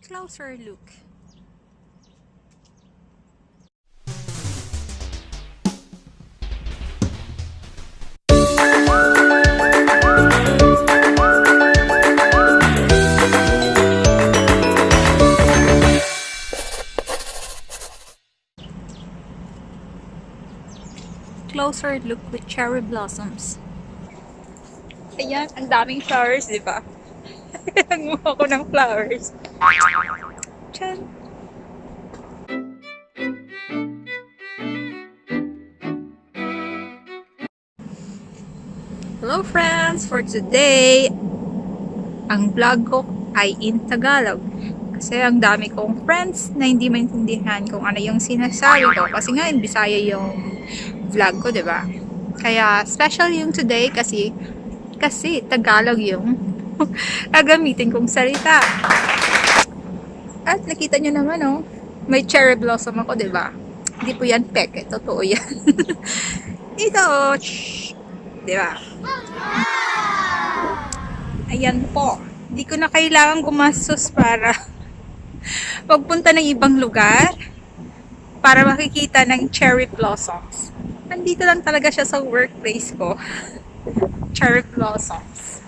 Closer look. Closer look with cherry blossoms. Ayan, ang daming flowers, di ba? Nanguha ko ng flowers. Chan! Hello friends! For today, ang vlog ko ay in Tagalog. Kasi ang dami kong friends na hindi maintindihan kung ano yung sinasabi ko. Kasi nga in Bisaya yung vlog ko, diba? Kaya special yung today kasi Tagalog yung gagamitin kong salita. At nakita nyo naman, oh, may cherry blossom ako, diba? Hindi po yan peke, totoo yan. Ito, oh, diba? Ayan po. Hindi ko na kailangan gumastos para magpunta ng ibang lugar para makikita ng cherry blossoms. Nandito lang talaga siya sa workplace ko. Cherry blossoms.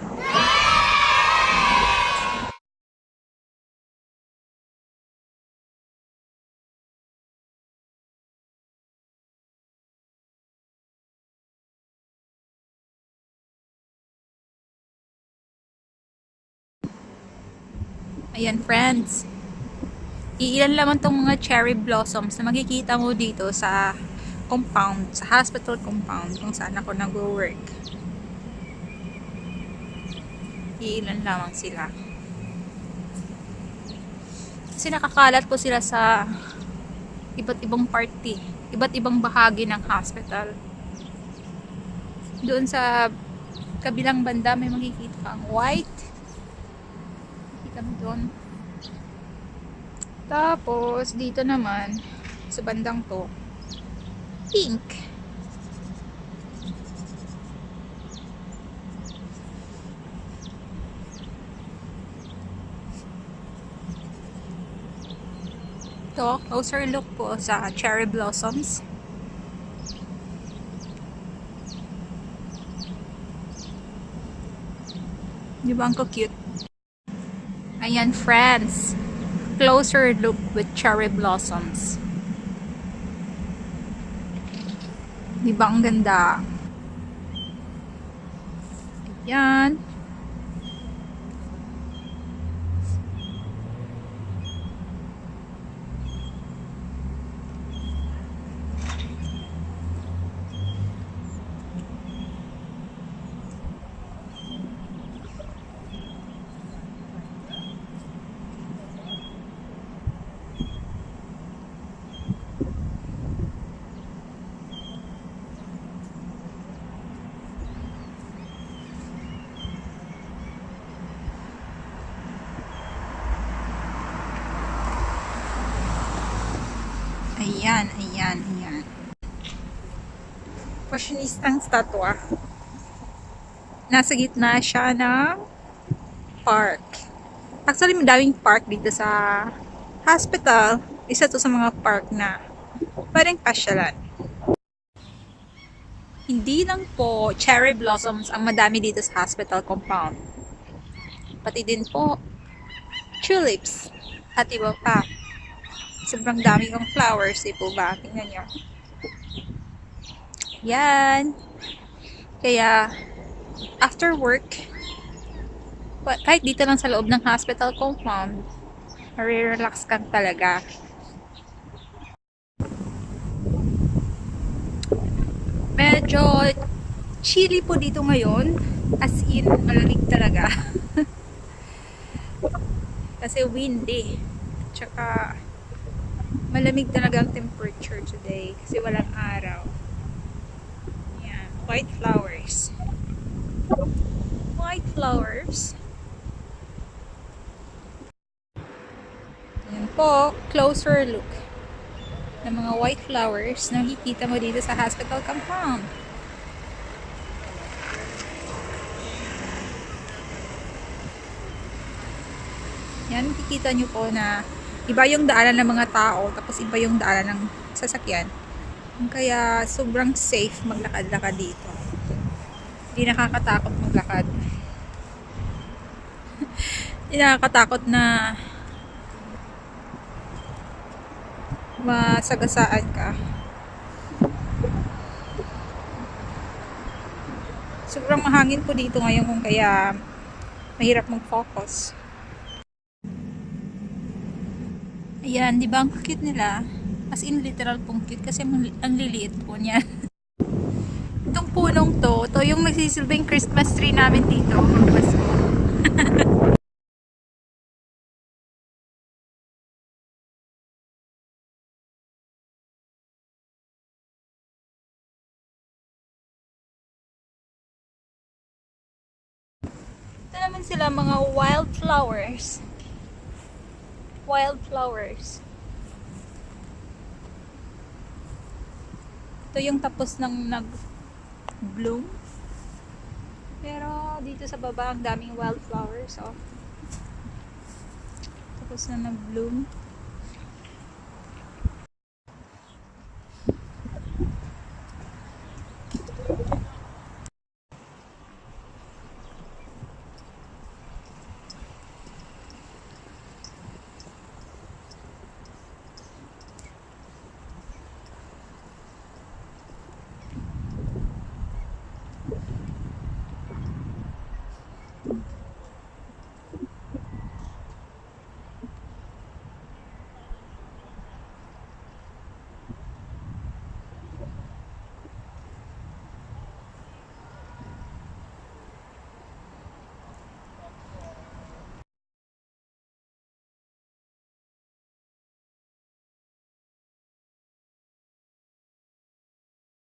Ayan friends. Iilan lamang tong mga cherry blossoms na makikita mo dito sa compound, sa hospital compound kung saan ako nag-work. Iilan lamang sila. Kasi nakakalat po sila sa iba't ibang party, iba't ibang bahagi ng hospital. Doon sa kabilang banda may makikita kang white. Makikita mo doon. Tapos, dito naman, sa bandang to, pink. Ito, closer look po sa cherry blossoms. Di ba ang cute? Ayan friends. Closer look with cherry blossoms. Di ba ang ganda? Ayan. Ayan, ayan, ayan. Fashionistang statwa. Nasa gitna siya ng park. Actually, madaming park dito sa hospital. Isa to sa mga park na parang pasyalan. Hindi lang po cherry blossoms ang madami dito sa hospital compound. Pati din po tulips at iba pa. Sobrang dami ng flowers, eh po ba? Tingnan nyo. Yan. Kaya, after work, kahit dito lang sa loob ng hospital compound, relax ka talaga. Medyo chilly po dito ngayon. As in, malamig talaga. Kasi windy. Tsaka, malamig talaga ang temperature today kasi walang araw. Yan, white flowers. White flowers. Yan po, closer look ng mga white flowers na nakikita mo dito sa hospital compound. Yan, makikita nyo po na iba yung daanan ng mga tao, tapos iba yung daanan ng sasakyan. Kaya sobrang safe maglakad-lakad dito. Hindi nakakatakot maglakad. Hindi nakakatakot na masagasaan ka. Sobrang mahangin po dito ngayon kung kaya mahirap mag-focus. Ayan, di ba ang cute nila? As in literal pong cute kasi ang liliit po niya. Itong punong to yung nagsisilbing Christmas tree namin dito. Pasko. Ito naman sila mga wildflowers. Wildflowers. Ito yung tapos ng nag-bloom. Pero dito sa baba ang daming wildflowers. Oh. Tapos na nag-bloom.